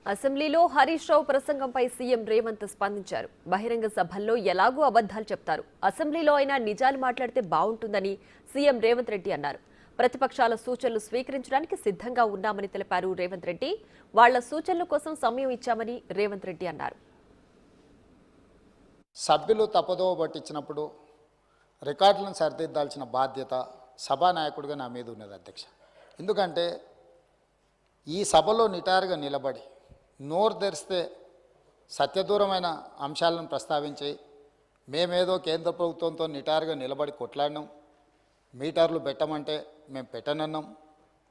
అసెంబ్లీలో హరీష్ రావు ప్రసంగంపై సీఎం రేవంత్ స్పందించారు. బహిరంగ సభల్లో ఎలాగూ అబద్ధాలు చెప్తారు, అసెంబ్లీలో అయినా నిజాలు మాట్లాడితే బాగుంటుందని సీఎం రేవంత్ రెడ్డి అన్నారు. ప్రతిపక్షాల సూచనలు స్వీకరించడానికి సిద్ధంగా ఉన్నామని తెలిపారు రేవంత్ రెడ్డి. వాళ్ల సూచనల కోసం సమయం ఇచ్చామని రేవంత్ రెడ్డి అన్నారు. సభ్యులు తప్పుదోవ పట్టించినప్పుడు రికార్డులను సరిదిద్దాల్సిన బాధ్యత సభానాయకుడిగా నా మీద ఉన్నది అధ్యక్ష. ఎందుకంటే ఈ సభలో నిటారుగా నిలబడి నోరు తెరిస్తే సత్యదూరమైన అంశాలను ప్రస్తావించి మేమేదో కేంద్ర ప్రభుత్వంతో నిటారుగా నిలబడి కొట్లాడినాం, మీటర్లు పెట్టమంటే మేము పెట్టనన్నాం,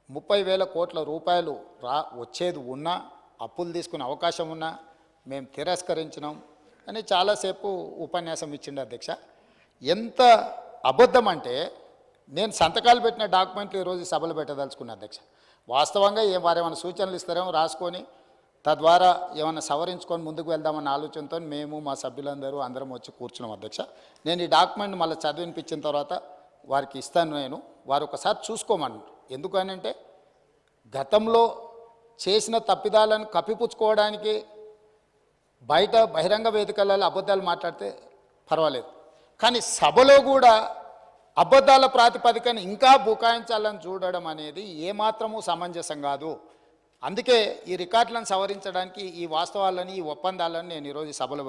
30,000 కోట్ల రూపాయలు వచ్చేది ఉన్నా అప్పులు తీసుకునే అవకాశం ఉన్నా మేము తిరస్కరించినాం అని చాలాసేపు ఉపన్యాసం ఇచ్చిండు అధ్యక్ష. ఎంత అబద్ధం అంటే నేను సంతకాలు పెట్టిన డాక్యుమెంట్లు ఈరోజు సభలు పెట్టదలుచుకున్నా అధ్యక్ష. వాస్తవంగా వారు ఏమైనా సూచనలు ఇస్తారేమో రాసుకొని తద్వారా ఏమైనా సవరించుకొని ముందుకు వెళ్దామన్న ఆలోచనతో మేము మా సభ్యులందరూ అందరం వచ్చి కూర్చున్నాం అధ్యక్ష. నేను ఈ డాక్యుమెంట్ మళ్ళీ చదివినిపించిన తర్వాత వారికి ఇస్తాను, నేను వారు ఒకసారి చూసుకోమన్నారు. ఎందుకనంటే గతంలో చేసిన తప్పిదాలను కప్పిపుచ్చుకోవడానికి బయట బహిరంగ వేదికలలో అబద్ధాలు మాట్లాడితే పర్వాలేదు, కానీ సభలో కూడా అబద్ధాల ప్రాతిపదికన ఇంకా బుకాయించాలని చూడడం అనేది ఏమాత్రమూ సమంజసం కాదు. అందుకే ఈ రికార్డులను సవరించడానికి ఈ వాస్తవాలని, ఈ ఒప్పందాలను నేను ఈరోజు సభలో